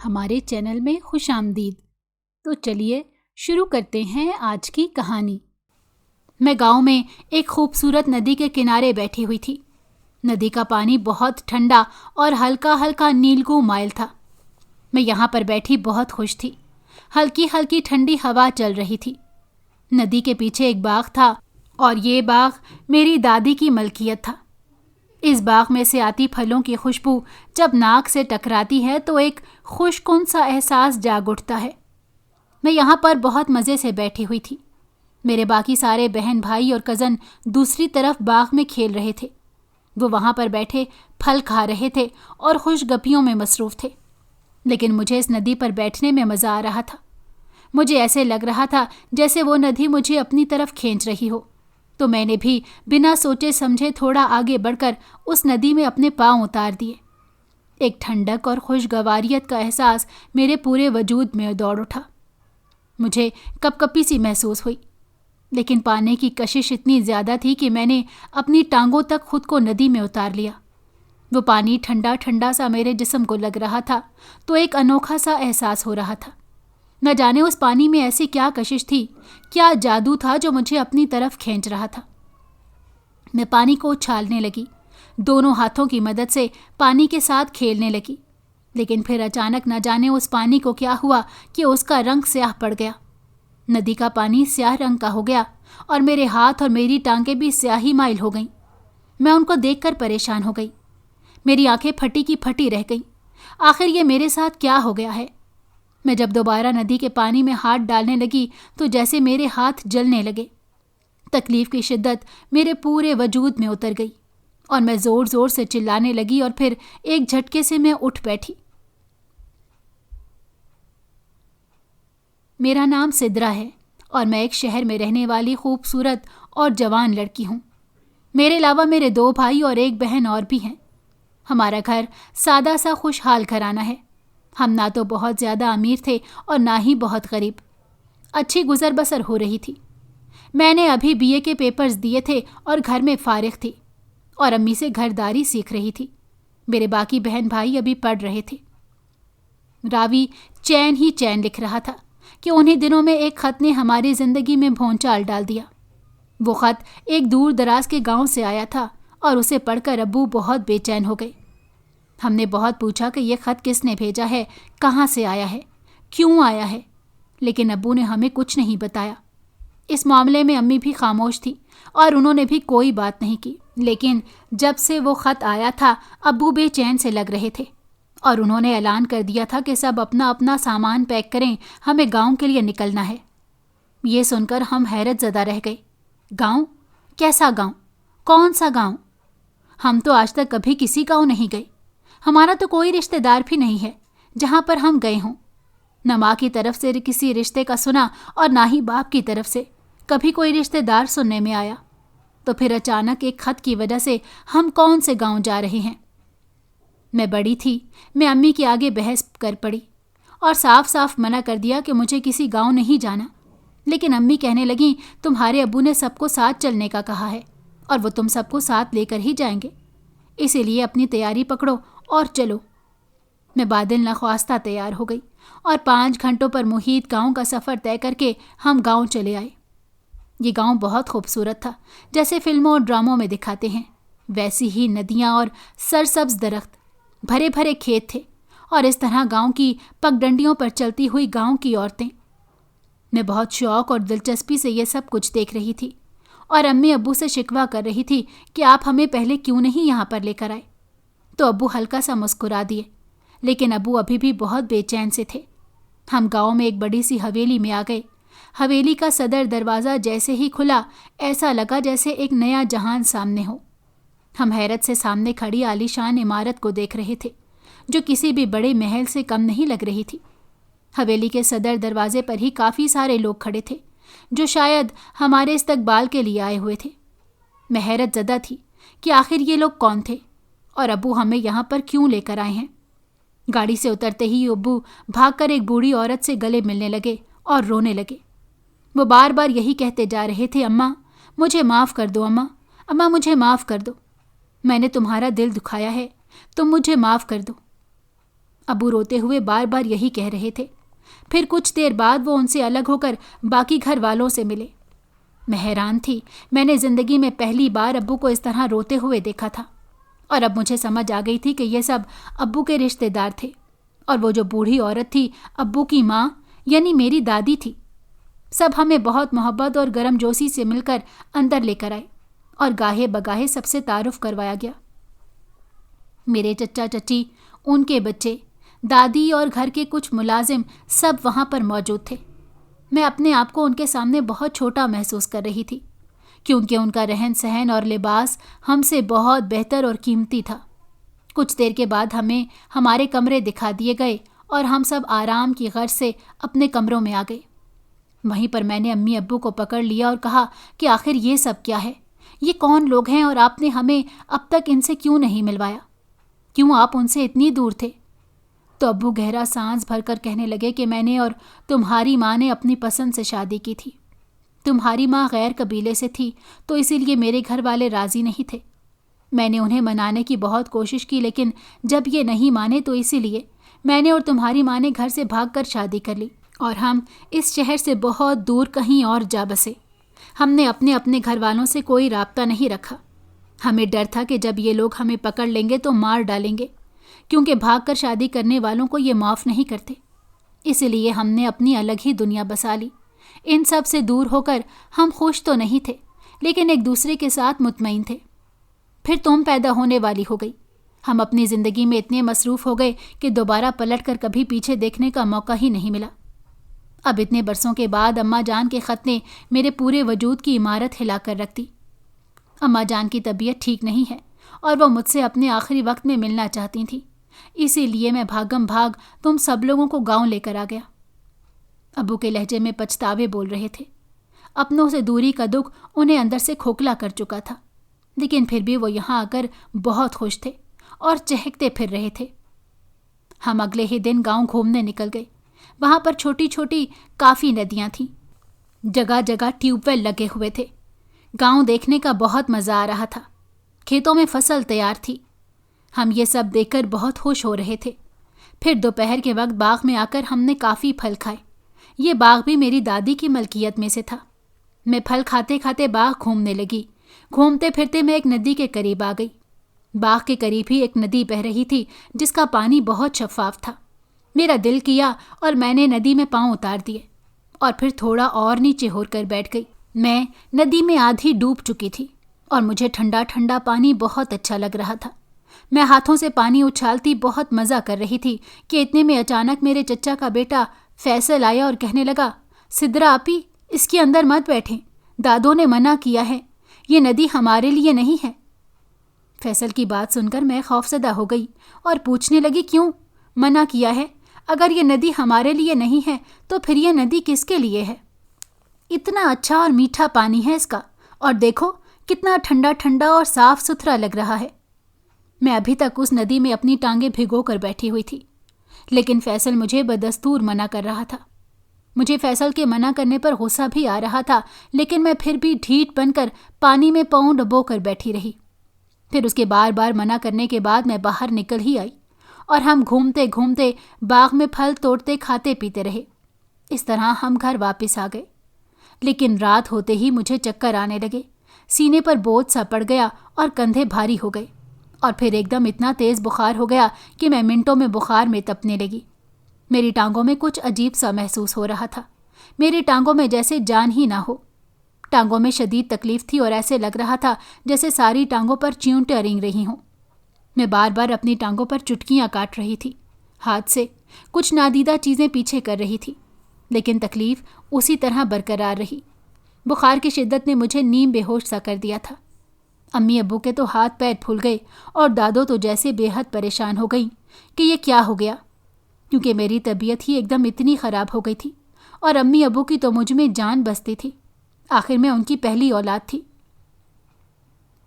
ہمارے چینل میں خوش آمدید۔ تو چلیے شروع کرتے ہیں آج کی کہانی۔ میں گاؤں میں ایک خوبصورت ندی کے کنارے بیٹھی ہوئی تھی۔ ندی کا پانی بہت ٹھنڈا اور ہلکا ہلکا نیلگوں مائل تھا۔ میں یہاں پر بیٹھی بہت خوش تھی۔ ہلکی ہلکی ٹھنڈی ہوا چل رہی تھی۔ ندی کے پیچھے ایک باغ تھا اور یہ باغ میری دادی کی ملکیت تھا۔ اس باغ میں سے آتی پھلوں کی خوشبو جب ناک سے ٹکراتی ہے تو ایک خوش کن سا احساس جاگ اٹھتا ہے۔ میں یہاں پر بہت مزے سے بیٹھی ہوئی تھی۔ میرے باقی سارے بہن بھائی اور کزن دوسری طرف باغ میں کھیل رہے تھے۔ وہ وہاں پر بیٹھے پھل کھا رہے تھے اور خوش گپیوں میں مصروف تھے، لیکن مجھے اس ندی پر بیٹھنے میں مزہ آ رہا تھا۔ مجھے ایسے لگ رہا تھا جیسے وہ ندی مجھے اپنی طرف کھینچ رہی ہو، تو میں نے بھی بنا سوچے سمجھے تھوڑا آگے بڑھ کر اس ندی میں اپنے پاؤں اتار دیے۔ ایک ٹھنڈک اور خوشگواریت کا احساس میرے پورے وجود میں دوڑ اٹھا۔ مجھے کپ کپی سی محسوس ہوئی، لیکن پانی کی کشش اتنی زیادہ تھی کہ میں نے اپنی ٹانگوں تک خود کو ندی میں اتار لیا۔ وہ پانی ٹھنڈا ٹھنڈا سا میرے جسم کو لگ رہا تھا تو ایک انوکھا سا احساس ہو رہا تھا۔ نہ جانے اس پانی میں ایسی کیا کشش تھی، کیا جادو تھا جو مجھے اپنی طرف کھینچ رہا تھا۔ میں پانی کو اچھالنے لگی، دونوں ہاتھوں کی مدد سے پانی کے ساتھ کھیلنے لگی، لیکن پھر اچانک نہ جانے اس پانی کو کیا ہوا کہ اس کا رنگ سیاہ پڑ گیا۔ ندی کا پانی سیاہ رنگ کا ہو گیا اور میرے ہاتھ اور میری ٹانگیں بھی سیاہی مائل ہو گئیں۔ میں ان کو دیکھ کر پریشان ہو گئی۔ میری آنکھیں پھٹی کی پھٹی رہ گئیں۔ آخر یہ میرے ساتھ کیا ہو گیا ہے؟ میں جب دوبارہ ندی کے پانی میں ہاتھ ڈالنے لگی تو جیسے میرے ہاتھ جلنے لگے۔ تکلیف کی شدت میرے پورے وجود میں اتر گئی اور میں زور زور سے چلانے لگی اور پھر ایک جھٹکے سے میں اٹھ بیٹھی۔ میرا نام سدرا ہے اور میں ایک شہر میں رہنے والی خوبصورت اور جوان لڑکی ہوں۔ میرے علاوہ میرے 2 بھائی اور ایک بہن اور بھی ہیں۔ ہمارا گھر سادہ سا خوشحال گھرانہ ہے۔ ہم نہ تو بہت زیادہ امیر تھے اور نہ ہی بہت غریب۔ اچھی گزر بسر ہو رہی تھی۔ میں نے ابھی BA کے پیپرز دیے تھے اور گھر میں فارغ تھی اور امی سے گھرداری سیکھ رہی تھی۔ میرے باقی بہن بھائی ابھی پڑھ رہے تھے۔ راوی چین ہی چین لکھ رہا تھا کہ انہی دنوں میں ایک خط نے ہماری زندگی میں بھونچال ڈال دیا۔ وہ خط ایک دور دراز کے گاؤں سے آیا تھا اور اسے پڑھ کر ابو بہت بے چین ہو گئے۔ ہم نے بہت پوچھا کہ یہ خط کس نے بھیجا ہے، کہاں سے آیا ہے، کیوں آیا ہے، لیکن ابو نے ہمیں کچھ نہیں بتایا۔ اس معاملے میں امی بھی خاموش تھی اور انہوں نے بھی کوئی بات نہیں کی، لیکن جب سے وہ خط آیا تھا ابو بے چین سے لگ رہے تھے اور انہوں نے اعلان کر دیا تھا کہ سب اپنا اپنا سامان پیک کریں، ہمیں گاؤں کے لیے نکلنا ہے۔ یہ سن کر ہم حیرت زدہ رہ گئے۔ گاؤں؟ کیسا گاؤں؟ کون سا گاؤں؟ ہم تو آج تک کبھی کسی گاؤں نہیں گئے۔ ہمارا تو کوئی رشتہ دار بھی نہیں ہے جہاں پر ہم گئے ہوں۔ نہ ماں کی طرف سے کسی رشتے کا سنا اور نہ ہی باپ کی طرف سے کبھی کوئی رشتہ دار سننے میں آیا۔ تو پھر اچانک ایک خط کی وجہ سے ہم کون سے گاؤں جا رہے ہیں؟ میں بڑی تھی، میں امی کے آگے بحث کر پڑی اور صاف صاف منع کر دیا کہ مجھے کسی گاؤں نہیں جانا، لیکن امی کہنے لگیں تمہارے ابو نے سب کو ساتھ چلنے کا کہا ہے اور وہ تم سب کو ساتھ لے کر ہی جائیں گے، اسی لیے اپنی تیاری پکڑو اور چلو۔ میں بادل نخواستہ تیار ہو گئی اور 5 گھنٹوں پر محیط گاؤں کا سفر طے کر کے ہم گاؤں چلے آئے۔ یہ گاؤں بہت خوبصورت تھا، جیسے فلموں اور ڈراموں میں دکھاتے ہیں۔ ویسی ہی ندیاں اور سرسبز درخت، بھرے بھرے کھیت تھے اور اس طرح گاؤں کی پگڈنڈیوں پر چلتی ہوئی گاؤں کی عورتیں۔ میں بہت شوق اور دلچسپی سے یہ سب کچھ دیکھ رہی تھی اور امی ابو سے شکوہ کر رہی تھی کہ آپ ہمیں پہلے کیوں نہیں یہاں پر لے کر آئے، تو ابو ہلکا سا مسکرا دیے، لیکن ابو ابھی بھی بہت بے چین سے تھے۔ ہم گاؤں میں ایک بڑی سی حویلی میں آ گئے۔ حویلی کا صدر دروازہ جیسے ہی کھلا ایسا لگا جیسے ایک نیا جہان سامنے ہو۔ ہم حیرت سے سامنے کھڑی عالیشان عمارت کو دیکھ رہے تھے جو کسی بھی بڑے محل سے کم نہیں لگ رہی تھی۔ حویلی کے صدر دروازے پر ہی کافی سارے لوگ کھڑے تھے جو شاید ہمارے استقبال کے لیے آئے ہوئے تھے۔ میں حیرت زدہ تھی کہ آخر یہ لوگ کون تھے اور ابو ہمیں یہاں پر کیوں لے کر آئے ہیں۔ گاڑی سے اترتے ہی ابو بھاگ کر ایک بوڑھی عورت سے گلے ملنے لگے اور رونے لگے۔ وہ بار بار یہی کہتے جا رہے تھے، اماں مجھے معاف کر دو، اماں اماں مجھے معاف کر دو، میں نے تمہارا دل دکھایا ہے، تم مجھے معاف کر دو۔ ابو روتے ہوئے بار بار یہی کہہ رہے تھے۔ پھر کچھ دیر بعد وہ ان سے الگ ہو کر باقی گھر والوں سے ملے۔ میں حیران تھی، میں نے زندگی میں پہلی بار ابو کو اس طرح روتے ہوئے دیکھا تھا، اور اب مجھے سمجھ آ گئی تھی کہ یہ سب ابو کے رشتہ دار تھے، اور وہ جو بوڑھی عورت تھی ابو کی ماں یعنی میری دادی تھی۔ سب ہمیں بہت محبت اور گرم جوشی سے مل کر اندر لے کر آئے، اور گاہے بگاہے سب سے تعارف کروایا گیا۔ میرے چچا چچی، ان کے بچے، دادی اور گھر کے کچھ ملازم سب وہاں پر موجود تھے۔ میں اپنے آپ کو ان کے سامنے بہت چھوٹا محسوس کر رہی تھی، کیونکہ ان کا رہن سہن اور لباس ہم سے بہت بہتر اور قیمتی تھا۔ کچھ دیر کے بعد ہمیں ہمارے کمرے دکھا دیے گئے اور ہم سب آرام کی غرض سے اپنے کمروں میں آ گئے۔ وہیں پر میں نے امی ابو کو پکڑ لیا اور کہا کہ آخر یہ سب کیا ہے؟ یہ کون لوگ ہیں اور آپ نے ہمیں اب تک ان سے کیوں نہیں ملوایا؟ کیوں آپ ان سے اتنی دور تھے؟ تو ابو گہرا سانس بھر کر کہنے لگے کہ میں نے اور تمہاری ماں نے اپنی پسند سے شادی کی تھی۔ تمہاری ماں غیر قبیلے سے تھی تو اسی لیے میرے گھر والے راضی نہیں تھے۔ میں نے انہیں منانے کی بہت کوشش کی، لیکن جب یہ نہیں مانے تو اسی لیے میں نے اور تمہاری ماں نے گھر سے بھاگ کر شادی کر لی، اور ہم اس شہر سے بہت دور کہیں اور جا بسے۔ ہم نے اپنے اپنے گھر والوں سے کوئی رابطہ نہیں رکھا۔ ہمیں ڈر تھا کہ جب یہ لوگ ہمیں پکڑ لیں گے تو مار ڈالیں گے، کیونکہ بھاگ کر شادی کرنے والوں کو یہ معاف نہیں کرتے۔ اسی لیے ہم نے اپنی الگ ہی دنیا بسا لی۔ ان سب سے دور ہو کر ہم خوش تو نہیں تھے، لیکن ایک دوسرے کے ساتھ مطمئن تھے۔ پھر تم پیدا ہونے والی ہو گئی۔ ہم اپنی زندگی میں اتنے مصروف ہو گئے کہ دوبارہ پلٹ کر کبھی پیچھے دیکھنے کا موقع ہی نہیں ملا۔ اب اتنے برسوں کے بعد اماں جان کے خط نے میرے پورے وجود کی عمارت ہلا کر رکھ دی۔ اماں جان کی طبیعت ٹھیک نہیں ہے، اور وہ مجھ سے اپنے آخری وقت میں ملنا چاہتی تھیں۔ اسی لیے میں بھاگم بھاگ تم سب لوگوں کو گاؤں لے کر آ گیا۔ ابو کے لہجے میں پچھتاوے بول رہے تھے۔ اپنوں سے دوری کا دکھ انہیں اندر سے کھوکھلا کر چکا تھا، لیکن پھر بھی وہ یہاں آ کر بہت خوش تھے اور چہکتے پھر رہے تھے۔ ہم اگلے ہی دن گاؤں گھومنے نکل گئے۔ وہاں پر چھوٹی چھوٹی کافی ندیاں تھیں، جگہ جگہ ٹیوب ویل لگے ہوئے تھے۔ گاؤں دیکھنے کا بہت مزہ آ رہا تھا۔ کھیتوں میں فصل تیار تھی۔ ہم یہ سب دیکھ کر بہت خوش ہو رہے تھے۔ پھر دوپہر کے وقت باغ میں آ کر ہم نے کافی پھل کھائے۔ یہ باغ بھی میری دادی کی ملکیت میں سے تھا۔ میں پھل کھاتے کھاتے باغ گھومنے لگی۔ گھومتے پھرتے میں ایک ندی کے قریب آ گئی۔ باغ کے قریب ہی ایک ندی بہہ رہی تھی جس کا پانی بہت شفاف تھا۔ میرا دل کیا اور میں نے ندی میں پاؤں اتار دیے اور پھر تھوڑا اور نیچے ہو کر بیٹھ گئی۔ میں ندی میں آدھی ڈوب چکی تھی اور مجھے ٹھنڈا ٹھنڈا پانی بہت اچھا لگ رہا تھا۔ میں ہاتھوں سے پانی اچھالتی بہت مزہ کر رہی تھی کہ اتنے میں اچانک میرے چچا کا بیٹا فیصل آیا اور کہنے لگا، سدرا آپی، اس کے اندر مت بیٹھیں، دادوں نے منع کیا ہے، یہ ندی ہمارے لیے نہیں ہے۔ فیصل کی بات سن کر میں خوفزدہ ہو گئی اور پوچھنے لگی، کیوں منع کیا ہے؟ اگر یہ ندی ہمارے لیے نہیں ہے تو پھر یہ ندی کس کے لیے ہے؟ اتنا اچھا اور میٹھا پانی ہے اس کا، اور دیکھو کتنا ٹھنڈا ٹھنڈا اور صاف ستھرا لگ رہا ہے۔ میں ابھی تک اس ندی میں اپنی ٹانگیں بھگو کر بیٹھی ہوئی تھی، لیکن فیصل مجھے بدستور منع کر رہا تھا۔ مجھے فیصل کے منع کرنے پر غصہ بھی آ رہا تھا، لیکن میں پھر بھی ڈھیٹ بن کر پانی میں پاؤں ڈبو کر بیٹھی رہی۔ پھر اس کے بار بار منع کرنے کے بعد میں باہر نکل ہی آئی اور ہم گھومتے گھومتے باغ میں پھل توڑتے کھاتے پیتے رہے۔ اس طرح ہم گھر واپس آ گئے، لیکن رات ہوتے ہی مجھے چکر آنے لگے، سینے پر بوجھ سا پڑ گیا اور کندھے بھاری ہو گئے، اور پھر ایک دم اتنا تیز بخار ہو گیا کہ میں منٹوں میں بخار میں تپنے لگی۔ میری ٹانگوں میں کچھ عجیب سا محسوس ہو رہا تھا، میری ٹانگوں میں جیسے جان ہی نہ ہو۔ ٹانگوں میں شدید تکلیف تھی اور ایسے لگ رہا تھا جیسے ساری ٹانگوں پر چیونٹیں رینگ رہی ہوں۔ میں بار بار اپنی ٹانگوں پر چٹکیاں کاٹ رہی تھی، ہاتھ سے کچھ نادیدہ چیزیں پیچھے کر رہی تھی، لیکن تکلیف اسی طرح برقرار رہی۔ بخار کی شدت نے مجھے نیم بے ہوش سا کر دیا تھا۔ امی ابو کے تو ہاتھ پیر پھول گئے اور دادو تو جیسے بے حد پریشان ہو گئیں کہ یہ کیا ہو گیا، کیونکہ میری طبیعت ہی ایک دم اتنی خراب ہو گئی تھی، اور امی ابو کی تو مجھ میں جان بستی تھی۔ آخر میں ان کی پہلی اولاد تھی۔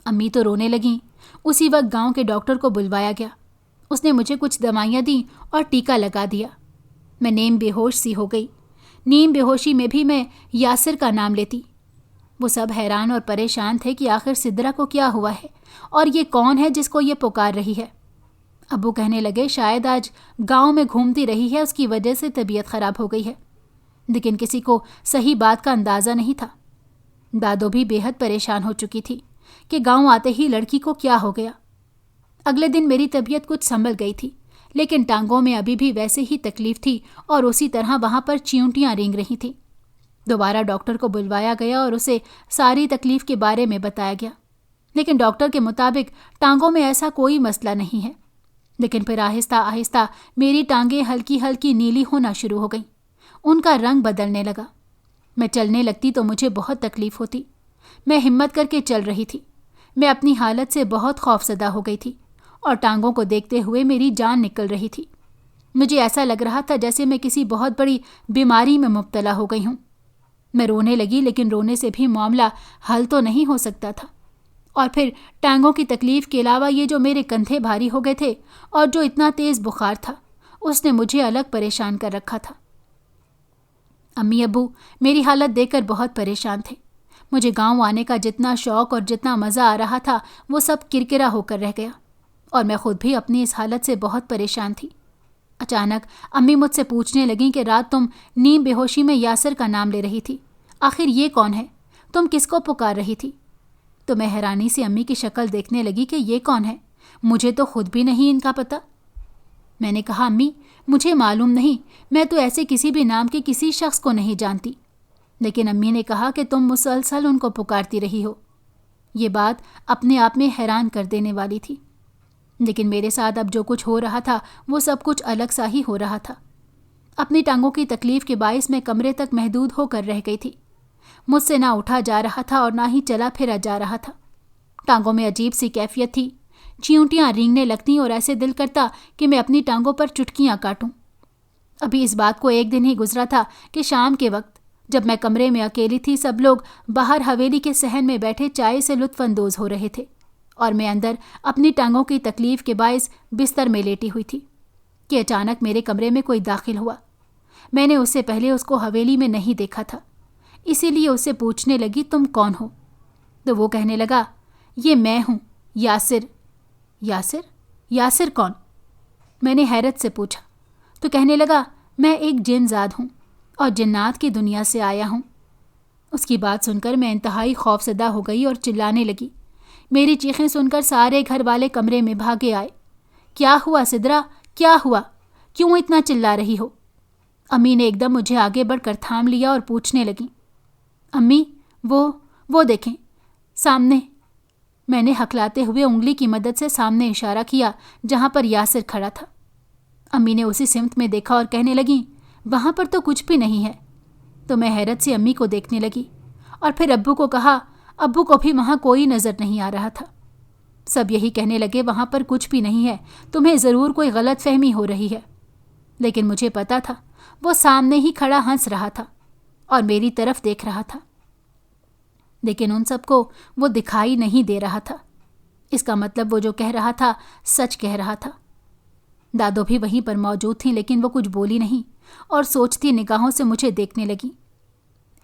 امی تو رونے لگیں۔ اسی وقت گاؤں کے ڈاکٹر کو بلوایا گیا۔ اس نے مجھے کچھ دوائیاں دیں اور ٹیکا لگا دیا۔ میں نیم بے ہوش سی ہو گئی۔ نیم بے ہوشی میں بھی میں یاسر کا نام لیتی۔ وہ سب حیران اور پریشان تھے کہ آخر سدرا کو کیا ہوا ہے اور یہ کون ہے جس کو یہ پکار رہی ہے۔ ابو کہنے لگے شاید آج گاؤں میں گھومتی رہی ہے، اس کی وجہ سے طبیعت خراب ہو گئی ہے، لیکن کسی کو صحیح بات کا اندازہ نہیں تھا۔ دادو بھی بے حد پریشان ہو چکی تھی کہ گاؤں آتے ہی لڑکی کو کیا ہو گیا۔ اگلے دن میری طبیعت کچھ سنبھل گئی تھی، لیکن ٹانگوں میں ابھی بھی ویسے ہی تکلیف تھی اور اسی طرح وہاں پر چیونٹیاں رینگ رہی تھیں۔ دوبارہ ڈاکٹر کو بلوایا گیا اور اسے ساری تکلیف کے بارے میں بتایا گیا، لیکن ڈاکٹر کے مطابق ٹانگوں میں ایسا کوئی مسئلہ نہیں ہے۔ لیکن پھر آہستہ آہستہ میری ٹانگیں ہلکی ہلکی نیلی ہونا شروع ہو گئیں، ان کا رنگ بدلنے لگا۔ میں چلنے لگتی تو مجھے بہت تکلیف ہوتی۔ میں ہمت کر کے چل رہی تھی۔ میں اپنی حالت سے بہت خوفزدہ ہو گئی تھی اور ٹانگوں کو دیکھتے ہوئے میری جان نکل رہی تھی۔ مجھے ایسا لگ رہا تھا جیسے میں کسی بہت بڑی بیماری میں مبتلا ہو گئی ہوں۔ میں رونے لگی، لیکن رونے سے بھی معاملہ حل تو نہیں ہو سکتا تھا۔ اور پھر ٹانگوں کی تکلیف کے علاوہ یہ جو میرے کندھے بھاری ہو گئے تھے اور جو اتنا تیز بخار تھا، اس نے مجھے الگ پریشان کر رکھا تھا۔ امی ابو میری حالت دیکھ کر بہت پریشان تھے۔ مجھے گاؤں آنے کا جتنا شوق اور جتنا مزہ آ رہا تھا وہ سب کرکرا ہو کر رہ گیا، اور میں خود بھی اپنی اس حالت سے بہت پریشان تھی۔ اچانک امی مجھ سے پوچھنے لگیں کہ رات تم نیم بے ہوشی میں یاسر کا نام لے رہی تھی، آخر یہ کون ہے؟ تم کس کو پکار رہی تھی؟ تو میں حیرانی سے امی کی شکل دیکھنے لگی کہ یہ کون ہے، مجھے تو خود بھی نہیں ان کا پتہ۔ میں نے کہا امی مجھے معلوم نہیں، میں تو ایسے کسی بھی نام کے کسی شخص کو نہیں جانتی۔ لیکن امی نے کہا کہ تم مسلسل ان کو پکارتی رہی ہو۔ یہ بات اپنے آپ میں حیران کر دینے والی تھی، لیکن میرے ساتھ اب جو کچھ ہو رہا تھا وہ سب کچھ الگ سا ہی ہو رہا تھا۔ اپنی ٹانگوں کی تکلیف کے باعث میں کمرے تک محدود ہو کر رہ گئی تھی۔ مجھ سے نہ اٹھا جا رہا تھا اور نہ ہی چلا پھرا جا رہا تھا۔ ٹانگوں میں عجیب سی کیفیت تھی، چیونٹیاں رینگنے لگتیں اور ایسے دل کرتا کہ میں اپنی ٹانگوں پر چٹکیاں کاٹوں۔ ابھی اس بات کو ایک دن ہی گزرا تھا کہ شام کے وقت جب میں کمرے میں اکیلی تھی، سب لوگ باہر حویلی کے صحن میں بیٹھے چائے سے لطف اندوز ہو رہے تھے، اور میں اندر اپنی ٹانگوں کی تکلیف کے باعث بستر میں لیٹی ہوئی تھی کہ اچانک میرے کمرے میں کوئی داخل ہوا۔ میں نے اس سے پہلے اس کو حویلی میں نہیں دیکھا تھا، اسی لیے اسے پوچھنے لگی تم کون ہو؟ تو وہ کہنے لگا یہ میں ہوں، یاسر۔ یاسر؟ یاسر کون؟ میں نے حیرت سے پوچھا تو کہنے لگا میں ایک جن زاد ہوں اور جنات کی دنیا سے آیا ہوں۔ اس کی بات سن کر میں انتہائی خوفزدہ ہو گئی اور چلانے لگی۔ میری چیخیں سن کر سارے گھر والے کمرے میں بھاگے آئے۔ کیا ہوا سدرا؟ کیا ہوا؟ کیوں اتنا چلا رہی ہو؟ امی نے ایک دم مجھے آگے بڑھ کر تھام لیا اور پوچھنے لگی امی وہ دیکھیں سامنے۔ میں نے ہکلاتے ہوئے انگلی کی مدد سے سامنے اشارہ کیا جہاں پر یاسر کھڑا تھا۔ امی نے اسی سمت میں دیکھا اور کہنے لگیں وہاں پر تو کچھ بھی نہیں ہے۔ تو میں حیرت سے امی کو دیکھنے لگی اور پھر ابو کو کہا، ابو کو بھی وہاں کوئی نظر نہیں آ رہا تھا۔ سب یہی کہنے لگے وہاں پر کچھ بھی نہیں ہے، تمہیں ضرور کوئی غلط فہمی ہو رہی ہے۔ لیکن مجھے پتا تھا وہ سامنے ہی کھڑا ہنس رہا تھا اور میری طرف دیکھ رہا تھا، لیکن ان سب کو وہ دکھائی نہیں دے رہا تھا۔ اس کا مطلب وہ جو کہہ رہا تھا سچ کہہ رہا تھا۔ دادو بھی وہیں پر موجود تھیں، لیکن وہ کچھ بولی نہیں اور سوچتی نگاہوں سے مجھے دیکھنے لگی۔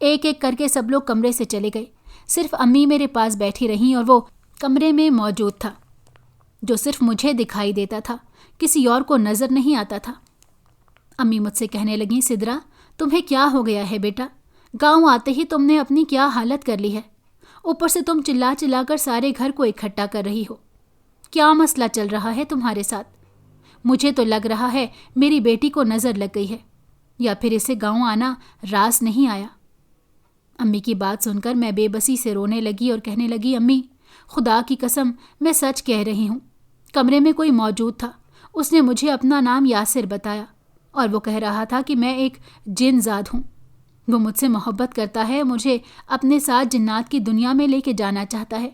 ایک ایک کر کے سب لوگ کمرے سے چلے گئے، صرف امی میرے پاس بیٹھی رہیں اور وہ کمرے میں موجود تھا جو صرف مجھے دکھائی دیتا تھا، کسی اور کو نظر نہیں آتا تھا۔ امی مجھ سے کہنے لگیں سدرا تمہیں کیا ہو گیا ہے بیٹا؟ گاؤں آتے ہی تم نے اپنی کیا حالت کر لی ہے؟ اوپر سے تم چلا چلا کر سارے گھر کو اکٹھا کر رہی ہو۔ کیا مسئلہ چل رہا ہے تمہارے ساتھ؟ مجھے تو لگ رہا ہے میری بیٹی کو نظر لگ گئی ہے، یا پھر اسے گاؤں آنا راس نہیں آیا۔ امی کی بات سن کر میں بے بسی سے رونے لگی اور کہنے لگی امی خدا کی قسم میں سچ کہہ رہی ہوں، کمرے میں کوئی موجود تھا، اس نے مجھے اپنا نام یاسر بتایا اور وہ کہہ رہا تھا کہ میں ایک جن زاد ہوں، وہ مجھ سے محبت کرتا ہے، مجھے اپنے ساتھ جنات کی دنیا میں لے کے جانا چاہتا ہے۔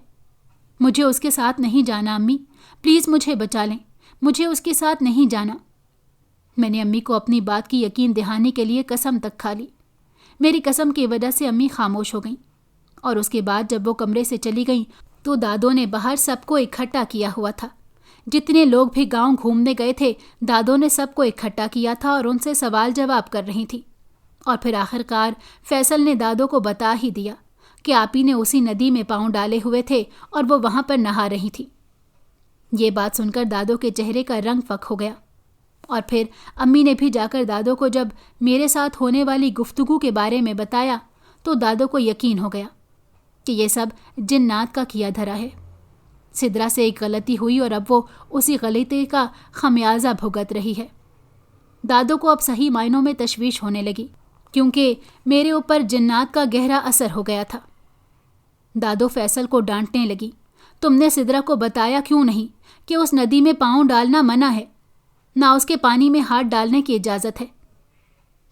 مجھے اس کے ساتھ نہیں جانا امی، پلیز مجھے بچا لیں، مجھے اس کے ساتھ نہیں جانا۔ میں نے امی کو اپنی بات کی یقین دہانی کے لیے قسم تک کھا لی۔ میری قسم کی وجہ سے امی خاموش ہو گئیں، اور اس کے بعد جب وہ کمرے سے چلی گئیں تو دادو نے باہر سب کو اکٹھا کیا ہوا تھا۔ جتنے لوگ بھی گاؤں گھومنے گئے تھے دادو نے سب کو اکٹھا کیا تھا اور ان سے سوال جواب کر رہی تھی، اور پھر آخرکار فیصل نے دادو کو بتا ہی دیا کہ آپی نے اسی ندی میں پاؤں ڈالے ہوئے تھے اور وہ وہاں پر نہا رہی تھی۔ یہ بات سن کر دادو کے چہرے کا رنگ فک ہو گیا، اور پھر امی نے بھی جا کر دادو کو جب میرے ساتھ ہونے والی گفتگو کے بارے میں بتایا تو دادو کو یقین ہو گیا کہ یہ سب جنات کا کیا دھرا ہے۔ سدرا سے ایک غلطی ہوئی اور اب وہ اسی غلطی کا خمیازہ بھگت رہی ہے۔ دادو کو اب صحیح معنوں میں تشویش ہونے لگی، کیونکہ میرے اوپر جنات کا گہرا اثر ہو گیا تھا۔ دادو فیصل کو ڈانٹنے لگی، تم نے سدرا کو بتایا کیوں نہیں کہ اس ندی میں پاؤں ڈالنا منع ہے، نہ اس کے پانی میں ہاتھ ڈالنے کی اجازت ہے؟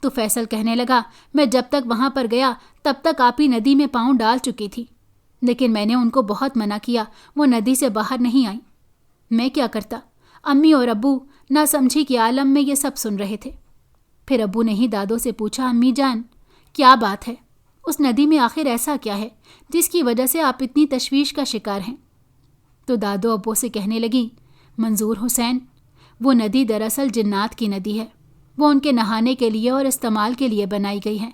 تو فیصل کہنے لگا، میں جب تک وہاں پر گیا تب تک آپ ہی ندی میں پاؤں ڈال چکی تھی، لیکن میں نے ان کو بہت منع کیا، وہ ندی سے باہر نہیں آئیں۔ میں کیا کرتا؟ امی اور ابو نہ سمجھی کے عالم میں یہ سب سن رہے تھے۔ پھر ابو نے ہی دادو سے پوچھا، امی جان کیا بات ہے؟ اس ندی میں آخر ایسا کیا ہے جس کی وجہ سے آپ اتنی تشویش کا شکار ہیں؟ تو دادو ابو سے کہنے لگی، منظور حسین، وہ ندی دراصل جنات کی ندی ہے، وہ ان کے نہانے کے لیے اور استعمال کے لیے بنائی گئی ہے،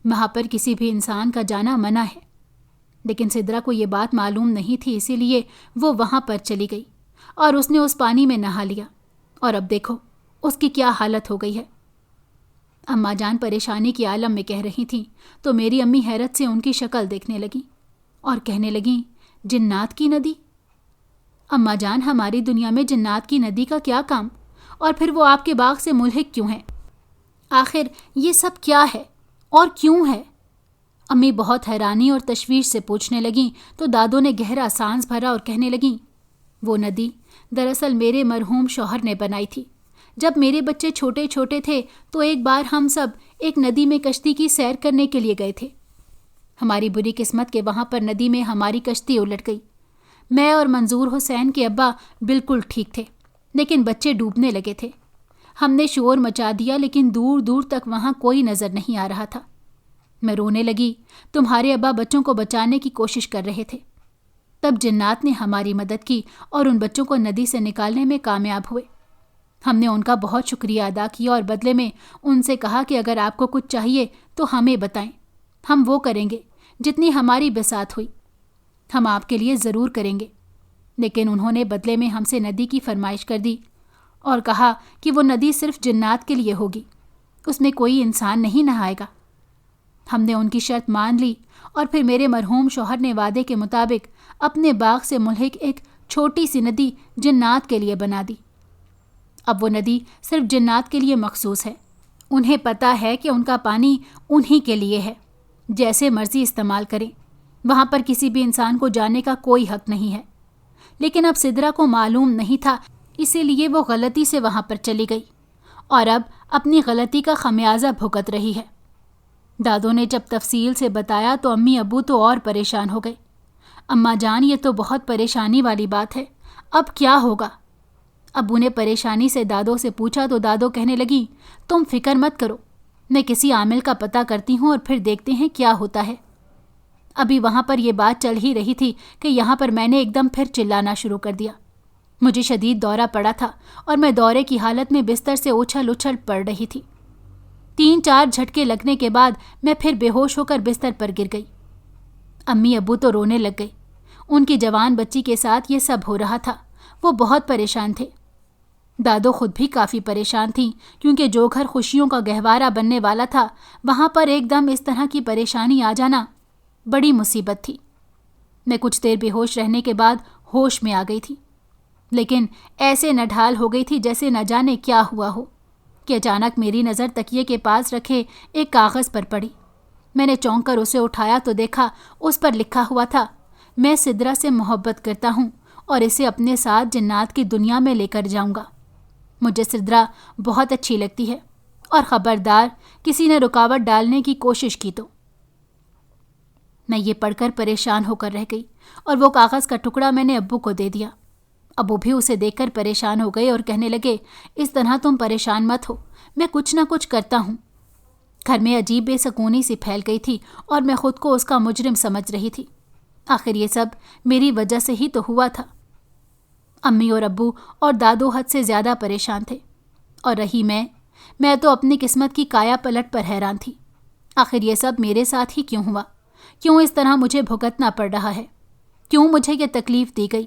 وہاں پر کسی بھی انسان کا جانا منع ہے۔ لیکن سدرا کو یہ بات معلوم نہیں تھی، اسی لیے وہ وہاں پر چلی گئی اور اس نے اس پانی میں نہا لیا، اور اب دیکھو اس کی کیا حالت ہو گئی ہے۔ اماں جان پریشانی کے عالم میں کہہ رہی تھیں تو میری امی حیرت سے ان کی شکل دیکھنے لگیں اور کہنے لگیں، جنات کی ندی؟ اماں جان، ہماری دنیا میں جنات کی ندی کا کیا کام؟ اور پھر وہ آپ کے باغ سے ملحق کیوں ہیں؟ آخر یہ سب کیا ہے اور کیوں ہے؟ امی بہت حیرانی اور تشویش سے پوچھنے لگیں تو دادو نے گہرا سانس بھرا اور کہنے لگیں، وہ ندی دراصل میرے مرحوم شوہر نے بنائی تھی۔ جب میرے بچے چھوٹے چھوٹے تھے تو ایک بار ہم سب ایک ندی میں کشتی کی سیر کرنے کے لیے گئے تھے۔ ہماری بری قسمت کے وہاں پر ندی میں ہماری کشتی الٹ گئی۔ میں اور منظور حسین کے ابا بالکل ٹھیک تھے، لیکن بچے ڈوبنے لگے تھے۔ ہم نے شور مچا دیا، لیکن دور دور تک وہاں کوئی نظر نہیں آ رہا تھا۔ میں رونے لگی، تمہارے ابا بچوں کو بچانے کی کوشش کر رہے تھے۔ تب جنات نے ہماری مدد کی اور ان بچوں کو ندی سے نکالنے میں کامیاب ہوئے۔ ہم نے ان کا بہت شکریہ ادا کیا اور بدلے میں ان سے کہا کہ اگر آپ کو کچھ چاہیے تو ہمیں بتائیں، ہم وہ کریں گے جتنی ہماری بساط ہوئی، ہم آپ کے لیے ضرور کریں گے۔ لیکن انہوں نے بدلے میں ہم سے ندی کی فرمائش کر دی اور کہا کہ وہ ندی صرف جنات کے لیے ہوگی، اس میں کوئی انسان نہیں نہائے گا۔ ہم نے ان کی شرط مان لی اور پھر میرے مرحوم شوہر نے وعدے کے مطابق اپنے باغ سے ملحق ایک چھوٹی سی ندی جنات کے لیے بنا دی۔ اب وہ ندی صرف جنات کے لیے مخصوص ہے، انہیں پتہ ہے کہ ان کا پانی انہی کے لیے ہے، جیسے مرضی استعمال کریں، وہاں پر کسی بھی انسان کو جانے کا کوئی حق نہیں ہے۔ لیکن اب سدرا کو معلوم نہیں تھا، اسی لیے وہ غلطی سے وہاں پر چلی گئی اور اب اپنی غلطی کا خمیازہ بھگت رہی ہے۔ دادو نے جب تفصیل سے بتایا تو امی ابو تو اور پریشان ہو گئے۔ اماں جان، یہ تو بہت پریشانی والی بات ہے، اب کیا ہوگا؟ ابو نے پریشانی سے دادو سے پوچھا تو دادو کہنے لگی، تم فکر مت کرو، میں کسی عامل کا پتہ کرتی ہوں اور پھر دیکھتے ہیں کیا ہوتا ہے۔ ابھی وہاں پر یہ بات چل ہی رہی تھی کہ یہاں پر میں نے ایک دم پھر چلانا شروع کر دیا۔ مجھے شدید دورہ پڑا تھا اور میں دورے کی حالت میں بستر سے اچھل اچھل پڑ رہی تھی۔ 3-4 جھٹکے لگنے کے بعد میں پھر بے ہوش ہو کر بستر پر گر گئی۔ امی ابو تو رونے لگ گئی، ان کی جوان بچی کے ساتھ یہ سب ہو رہا تھا، وہ بہت پریشان تھے۔ دادو خود بھی کافی پریشان تھیں، کیونکہ جو گھر خوشیوں کا گہوارہ بننے والا تھا وہاں پر ایک دم اس طرح کی پریشانی آ جانا بڑی مصیبت تھی۔ میں کچھ دیر بے ہوش رہنے کے بعد ہوش میں آ گئی تھی، لیکن ایسے نڈھال ہو گئی تھی جیسے نہ جانے کیا ہوا ہو کہ اچانک میری نظر تکیے کے پاس رکھے ایک کاغذ پر پڑی۔ میں نے چونک کر اسے اٹھایا تو دیکھا اس پر لکھا ہوا تھا، میں سدرا سے محبت کرتا ہوں اور اسے اپنے ساتھ جنات کی دنیا میں لے کر جاؤں گا۔ مجھے سدرا بہت اچھی لگتی ہے اور خبردار کسی نے رکاوٹ ڈالنے کی کوشش کی تو۔ میں یہ پڑھ کر پریشان ہو کر رہ گئی اور وہ کاغذ کا ٹکڑا میں نے ابو کو دے دیا۔ ابو بھی اسے دیکھ کر پریشان ہو گئے اور کہنے لگے، اس طرح تم پریشان مت ہو، میں کچھ نہ کچھ کرتا ہوں۔ گھر میں عجیب بے سکونی سی پھیل گئی تھی اور میں خود کو اس کا مجرم سمجھ رہی تھی۔ آخر یہ سب میری وجہ سے ہی تو ہوا تھا۔ امی اور ابو اور دادو حد سے زیادہ پریشان تھے، اور رہی میں تو اپنی قسمت کی کایا پلٹ پر حیران تھی۔ آخر یہ سب میرے ساتھ ہی کیوں ہوا؟ کیوں اس طرح مجھے بھگتنا پڑ رہا ہے؟ کیوں مجھے یہ تکلیف دی گئی؟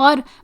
اور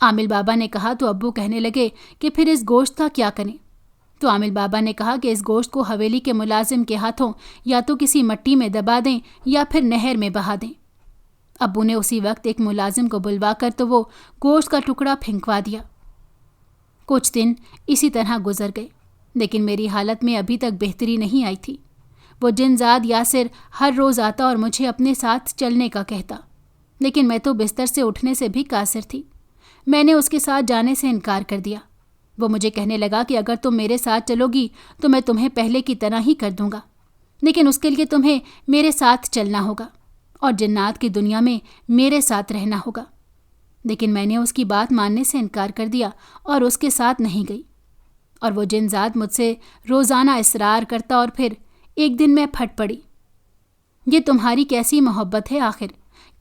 عامل بابا نے کہا تو ابو کہنے لگے کہ پھر اس گوشت کا کیا کریں؟ تو عامل بابا نے کہا کہ اس گوشت کو حویلی کے ملازم کے ہاتھوں یا تو کسی مٹی میں دبا دیں یا پھر نہر میں بہا دیں۔ ابو نے اسی وقت ایک ملازم کو بلوا کر تو وہ گوشت کا ٹکڑا پھینکوا دیا۔ کچھ دن اسی طرح گزر گئے، لیکن میری حالت میں ابھی تک بہتری نہیں آئی تھی۔ وہ جنزاد یاسر ہر روز آتا اور مجھے اپنے ساتھ چلنے کا کہتا، لیکن میں تو بستر سے اٹھنے سے بھی قاصر تھی۔ میں نے اس کے ساتھ جانے سے انکار کر دیا۔ وہ مجھے کہنے لگا کہ اگر تم میرے ساتھ چلو گی تو میں تمہیں پہلے کی طرح ہی کر دوں گا، لیکن اس کے لیے تمہیں میرے ساتھ چلنا ہوگا اور جنات کی دنیا میں میرے ساتھ رہنا ہوگا۔ لیکن میں نے اس کی بات ماننے سے انکار کر دیا اور اس کے ساتھ نہیں گئی، اور وہ جنزاد مجھ سے روزانہ اصرار کرتا اور پھر ایک دن میں پھٹ پڑی۔ یہ تمہاری کیسی محبت ہے آخر؟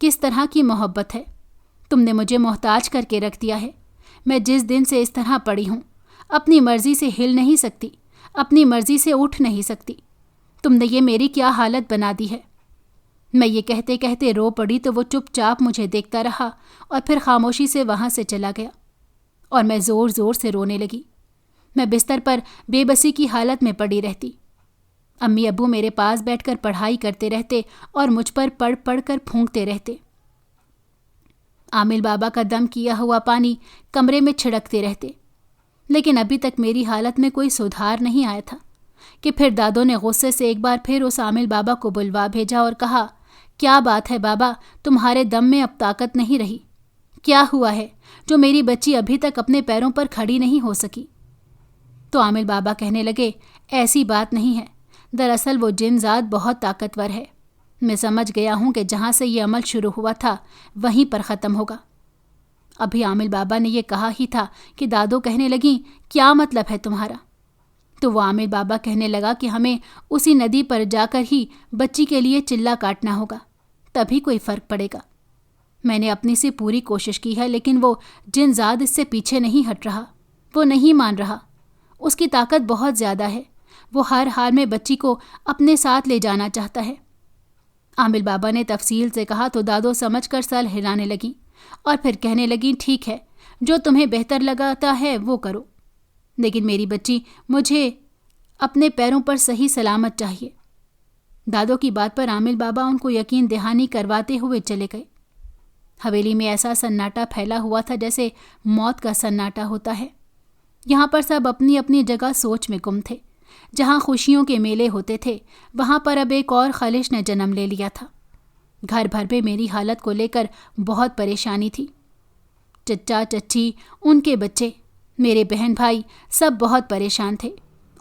کس طرح کی محبت ہے؟ تم نے مجھے محتاج کر کے رکھ دیا ہے۔ میں جس دن سے اس طرح پڑی ہوں، اپنی مرضی سے ہل نہیں سکتی، اپنی مرضی سے اٹھ نہیں سکتی۔ تم نے یہ میری کیا حالت بنا دی ہے؟ میں یہ کہتے کہتے رو پڑی تو وہ چپ چاپ مجھے دیکھتا رہا اور پھر خاموشی سے وہاں سے چلا گیا، اور میں زور زور سے رونے لگی۔ میں بستر پر بے بسی کی حالت میں پڑی رہتی۔ امی ابو میرے پاس بیٹھ کر پڑھائی کرتے رہتے اور مجھ پر پڑھ پڑھ کر پھونکتے رہتے۔ عامل بابا کا دم کیا ہوا پانی کمرے میں چھڑکتے رہتے، لیکن ابھی تک میری حالت میں کوئی سدھار نہیں آیا تھا کہ پھر دادوں نے غصے سے ایک بار پھر اس عامل بابا کو بلوا بھیجا اور کہا، کیا بات ہے بابا، تمہارے دم میں اب طاقت نہیں رہی؟ کیا ہوا ہے جو میری بچی ابھی تک اپنے پیروں پر کھڑی نہیں ہو سکی؟ تو عامل بابا کہنے لگے، ایسی بات نہیں ہے، دراصل وہ جنزاد بہت طاقتور ہے۔ میں سمجھ گیا ہوں کہ جہاں سے یہ عمل شروع ہوا تھا وہیں پر ختم ہوگا۔ ابھی عامل بابا نے یہ کہا ہی تھا کہ دادو کہنے لگیں، کیا مطلب ہے تمہارا؟ تو وہ عامل بابا کہنے لگا کہ ہمیں اسی ندی پر جا کر ہی بچی کے لیے چلہ کاٹنا ہوگا، تبھی کوئی فرق پڑے گا۔ میں نے اپنی سے پوری کوشش کی ہے، لیکن وہ جنزاد اس سے پیچھے نہیں ہٹ رہا، وہ نہیں مان رہا۔ اس کی طاقت بہت زیادہ ہے، وہ ہر حال میں بچی کو اپنے ساتھ لے جانا چاہتا ہے۔ عامل بابا نے تفصیل سے کہا تو دادو سمجھ کر سر ہلانے لگیں اور پھر کہنے لگیں، ٹھیک ہے، جو تمہیں بہتر لگاتا ہے وہ کرو، لیکن میری بچی مجھے اپنے پیروں پر صحیح سلامت چاہیے۔ دادو کی بات پر عامل بابا ان کو یقین دہانی کرواتے ہوئے چلے گئے۔ حویلی میں ایسا سناٹا پھیلا ہوا تھا جیسے موت کا سناٹا ہوتا ہے۔ یہاں پر سب اپنی اپنی جگہ سوچ میں گم تھے۔ جہاں خوشیوں کے میلے ہوتے تھے وہاں پر اب ایک اور خلش نے جنم لے لیا تھا۔ گھر بھر میں میری حالت کو لے کر بہت پریشانی تھی۔ چچا چچی، ان کے بچے، میرے بہن بھائی سب بہت پریشان تھے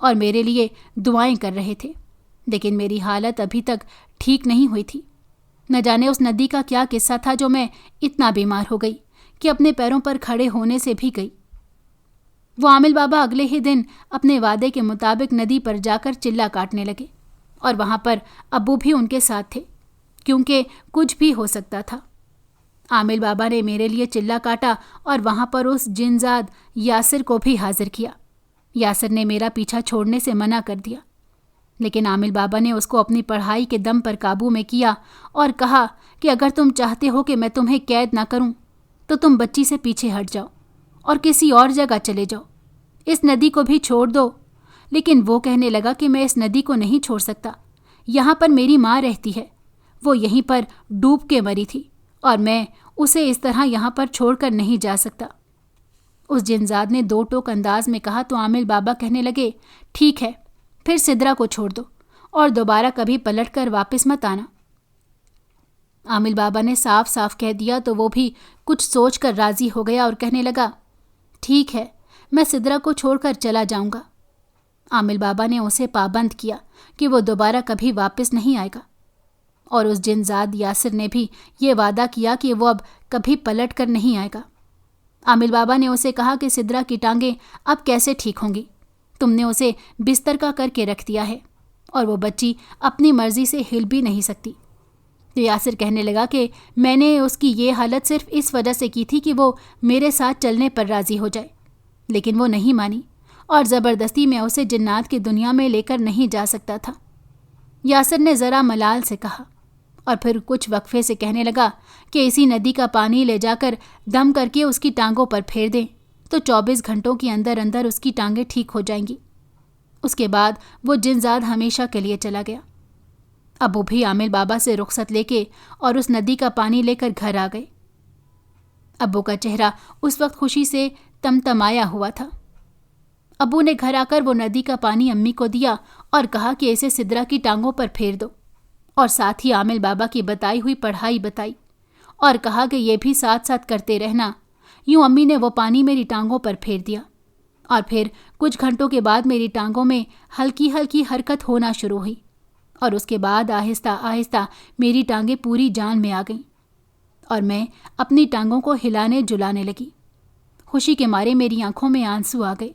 اور میرے لیے دعائیں کر رہے تھے، لیکن میری حالت ابھی تک ٹھیک نہیں ہوئی تھی۔ نہ جانے اس ندی کا کیا قصہ تھا جو میں اتنا بیمار ہو گئی کہ اپنے پیروں پر کھڑے ہونے سے بھی گئی۔ وہ عامل بابا اگلے ہی دن اپنے وعدے کے مطابق ندی پر جا کر چلہ کاٹنے لگے، اور وہاں پر ابو بھی ان کے ساتھ تھے، کیونکہ کچھ بھی ہو سکتا تھا۔ عامل بابا نے میرے لیے چلہ کاٹا اور وہاں پر اس جنزاد یاسر کو بھی حاضر کیا۔ یاسر نے میرا پیچھا چھوڑنے سے منع کر دیا، لیکن عامل بابا نے اس کو اپنی پڑھائی کے دم پر قابو میں کیا اور کہا کہ اگر تم چاہتے ہو کہ میں تمہیں قید نہ کروں تو تم بچی سے پیچھے ہٹ جاؤ اور کسی اور جگہ چلے جاؤ، اس ندی کو بھی چھوڑ دو۔ لیکن وہ کہنے لگا کہ میں اس ندی کو نہیں چھوڑ سکتا، یہاں پر میری ماں رہتی ہے، وہ یہیں پر ڈوب کے مری تھی اور میں اسے اس طرح یہاں پر چھوڑ کر نہیں جا سکتا۔ اس جنزاد نے دو ٹوک انداز میں کہا تو عامل بابا کہنے لگے، ٹھیک ہے، پھر سدرا کو چھوڑ دو اور دوبارہ کبھی پلٹ کر واپس مت آنا۔ عامل بابا نے صاف صاف کہہ دیا تو وہ بھی کچھ سوچ کر راضی ہو گیا اور کہنے لگا، ٹھیک ہے، میں سدرا کو چھوڑ کر چلا جاؤں گا۔ عامل بابا نے اسے پابند کیا کہ وہ دوبارہ کبھی واپس نہیں آئے گا، اور اس جنزاد یاسر نے بھی یہ وعدہ کیا کہ وہ اب کبھی پلٹ کر نہیں آئے گا۔ عامل بابا نے اسے کہا کہ سدرا کی ٹانگیں اب کیسے ٹھیک ہوں گی؟ تم نے اسے بستر کا کر کے رکھ دیا ہے اور وہ بچی اپنی مرضی سے ہل بھی نہیں سکتی۔ تو یاسر کہنے لگا کہ میں نے اس کی یہ حالت صرف اس وجہ سے کی تھی کہ وہ میرے ساتھ چلنے پر راضی ہو جائے، لیکن وہ نہیں مانی اور زبردستی میں اسے جنات کی دنیا میں لے کر نہیں جا سکتا تھا۔ یاسر نے ذرا ملال سے کہا اور پھر کچھ وقفے سے کہنے لگا کہ اسی ندی کا پانی لے جا کر دم کر کے اس کی ٹانگوں پر پھیر دیں تو 24 گھنٹوں کے اندر اندر اس کی ٹانگیں ٹھیک ہو جائیں گی۔ اس کے بعد وہ جنزاد ہمیشہ کے لیے چلا گیا۔ ابو بھی عامل بابا سے رخصت لے کے اور اس ندی کا پانی لے کر گھر آ گئے۔ ابو کا چہرہ اس وقت خوشی سے تمتمایا ہوا تھا۔ ابو نے گھر آ کر وہ ندی کا پانی امی کو دیا اور کہا کہ اسے سدرا کی ٹانگوں پر پھیر دو، اور ساتھ ہی عامل بابا کی بتائی ہوئی پڑھائی بتائی اور کہا کہ یہ بھی ساتھ ساتھ کرتے رہنا۔ یوں امی نے وہ پانی میری ٹانگوں پر پھیر دیا اور پھر کچھ گھنٹوں کے بعد میری ٹانگوں میں ہلکی ہلکی حرکت ہونا شروع ہوئی اور اس کے بعد آہستہ آہستہ میری ٹانگیں پوری جان میں آ گئیں اور میں اپنی ٹانگوں کو ہلانے جلانے لگی۔ خوشی کے مارے میری آنکھوں میں آنسو آ گئے۔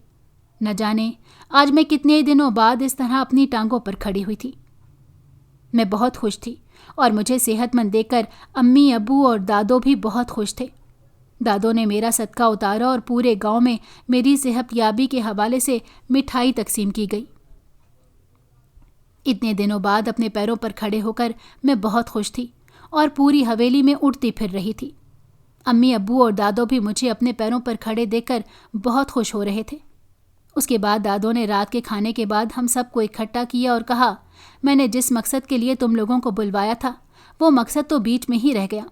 نہ جانے آج میں کتنے دنوں بعد اس طرح اپنی ٹانگوں پر کھڑی ہوئی تھی۔ میں بہت خوش تھی اور مجھے صحت مند دیکھ کر امی، ابو اور دادو بھی بہت خوش تھے۔ دادو نے میرا صدقہ اتارا اور پورے گاؤں میں میری صحت یابی کے حوالے سے مٹھائی تقسیم کی گئی۔ اتنے دنوں بعد اپنے پیروں پر کھڑے ہو کر میں بہت خوش تھی اور پوری حویلی میں اڑتی پھر رہی تھی۔ امی، ابو اور دادو بھی مجھے اپنے پیروں پر کھڑے دیکھ کر بہت خوش ہو رہے تھے۔ اس کے بعد دادو نے رات کے کھانے کے بعد ہم سب کو اکٹھا کیا اور کہا، میں نے جس مقصد کے لیے تم لوگوں کو بلوایا تھا وہ مقصد تو بیچ میں ہی رہ گیا۔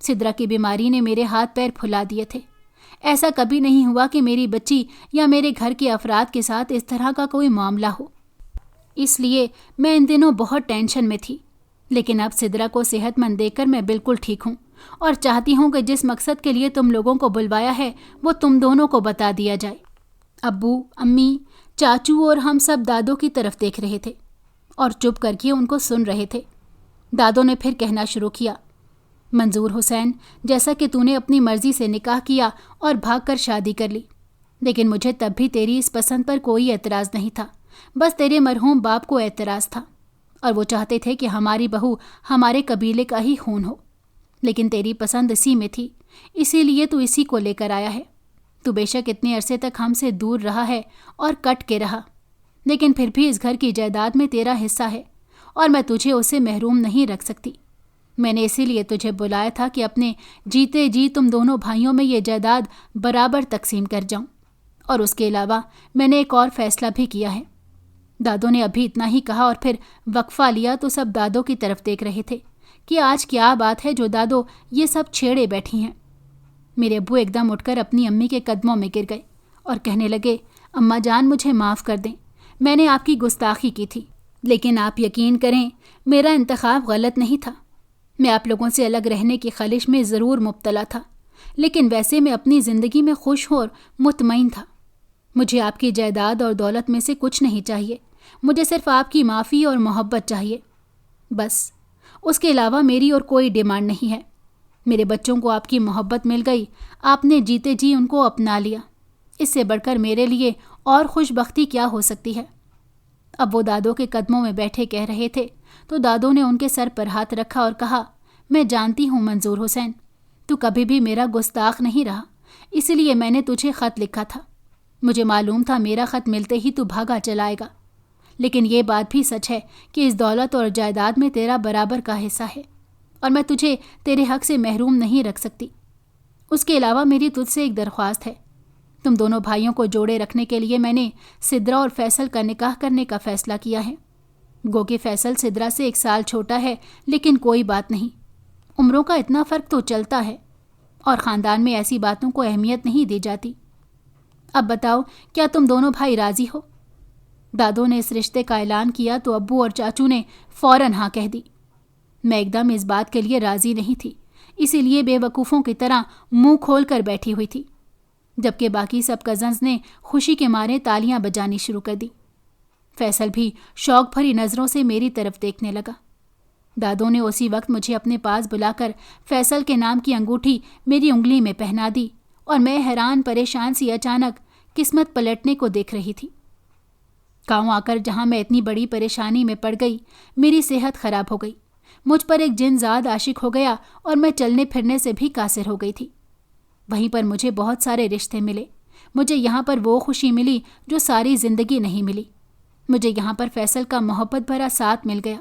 سدرا کی بیماری نے میرے ہاتھ پیر پھلا دیے تھے۔ ایسا کبھی نہیں ہوا کہ میری بچی یا میرے گھر کے افراد کے ساتھ اس طرح کا کوئی معاملہ ہو، اس لیے میں ان دنوں بہت ٹینشن میں تھی۔ لیکن اب سدرا کو صحت مند دیکھ کر میں بالکل ٹھیک ہوں اور چاہتی ہوں کہ جس مقصد کے لیے تم لوگوں کو بلوایا ہے وہ تم دونوں کو بتا دیا جائے۔ ابو، امی، چاچو اور ہم سب دادو کی طرف دیکھ رہے تھے اور چپ کر کے ان کو سن رہے تھے۔ دادو نے پھر کہنا شروع کیا، منظور حسین، جیسا کہ تو نے اپنی مرضی سے نکاح کیا اور بھاگ کر شادی کر لی، لیکن مجھے تب بھی تیری اس پسند پر کوئی اعتراض نہیں تھا، بس تیرے مرحوم باپ کو اعتراض تھا اور وہ چاہتے تھے کہ ہماری بہو ہمارے قبیلے کا ہی خون ہو، لیکن تیری پسند اسی میں تھی، اسی لیے تو اسی کو لے کر آیا ہے۔ تو بے شک اتنے عرصے تک ہم سے دور رہا ہے اور کٹ کے رہا، لیکن پھر بھی اس گھر کی جائیداد میں تیرا حصہ ہے اور میں تجھے اسے محروم نہیں رکھ سکتی۔ میں نے اسی لیے تجھے بلایا تھا کہ اپنے جیتے جی تم دونوں بھائیوں میں یہ جائیداد برابر تقسیم کر جاؤں، اور اس کے علاوہ میں نے ایک اور فیصلہ بھی کیا ہے۔ دادو نے ابھی اتنا ہی کہا اور پھر وقفہ لیا تو سب دادو کی طرف دیکھ رہے تھے کہ آج کیا بات ہے جو دادو یہ سب چھیڑے بیٹھی ہیں۔ میرے ابو ایک دم اٹھ کر اپنی امی کے قدموں میں گر گئے اور کہنے لگے، اماں جان مجھے معاف کر دیں، میں نے آپ کی گستاخی کی تھی، لیکن آپ یقین کریں میرا انتخاب غلط نہیں تھا۔ میں آپ لوگوں سے الگ رہنے کی خواہش میں ضرور مبتلا تھا، لیکن ویسے میں اپنی زندگی میں خوش اور مطمئن تھا۔ مجھے آپ کی جائیداد اور دولت میں سے کچھ نہیں چاہیے، مجھے صرف آپ کی معافی اور محبت چاہیے، بس۔ اس کے علاوہ میری اور کوئی ڈیمانڈ نہیں ہے۔ میرے بچوں کو آپ کی محبت مل گئی، آپ نے جیتے جی ان کو اپنا لیا، اس سے بڑھ کر میرے لیے اور خوش بختی کیا ہو سکتی ہے۔ اب وہ دادو کے قدموں میں بیٹھے کہہ رہے تھے تو دادو نے ان کے سر پر ہاتھ رکھا اور کہا، میں جانتی ہوں منظور حسین، تو کبھی بھی میرا گستاخ نہیں رہا، اسی لیے میں نے تجھے خط لکھا تھا۔ مجھے معلوم تھا میرا خط ملتے ہی تو بھاگا چلائے گا، لیکن یہ بات بھی سچ ہے کہ اس دولت اور جائیداد میں تیرا برابر کا حصہ ہے اور میں تجھے تیرے حق سے محروم نہیں رکھ سکتی۔ اس کے علاوہ میری تجھ سے ایک درخواست ہے، تم دونوں بھائیوں کو جوڑے رکھنے کے لیے میں نے سدرا اور فیصل کا نکاح کرنے کا فیصلہ کیا ہے۔ گو کہ فیصل سدرا سے 1 سال چھوٹا ہے، لیکن کوئی بات نہیں، عمروں کا اتنا فرق تو چلتا ہے اور خاندان میں ایسی باتوں کو اہمیت نہیں دی جاتی۔ اب بتاؤ کیا تم دونوں بھائی راضی ہو؟ دادو نے اس رشتے کا اعلان کیا تو ابو اور چاچو نے فوراً ہاں کہہ دی۔ میں ایک دم اس بات کے لیے راضی نہیں تھی، اسی لیے بے وقوفوں کی طرح منہ کھول کر بیٹھی ہوئی تھی، جبکہ باقی سب کزنز نے خوشی کے مارے تالیاں بجانی شروع کر دی۔ فیصل بھی شوق بھری نظروں سے میری طرف دیکھنے لگا۔ دادو نے اسی وقت مجھے اپنے پاس بلا کر فیصل کے نام کی انگوٹھی میری انگلی میں پہنا دی اور میں حیران پریشان سی اچانک قسمت پلٹنے کو دیکھ رہی تھی۔ گاؤں آ کر جہاں میں اتنی بڑی پریشانی میں پڑ گئی، میری صحت خراب ہو گئی، مجھ پر ایک جن زاد عاشق ہو گیا اور میں چلنے پھرنے سے بھی قاصر ہو گئی تھی۔ وہیں پر مجھے بہت سارے رشتے ملے، مجھے یہاں پر وہ خوشی ملی جو ساری زندگی نہیں ملی، مجھے یہاں پر فیصل کا محبت بھرا ساتھ مل گیا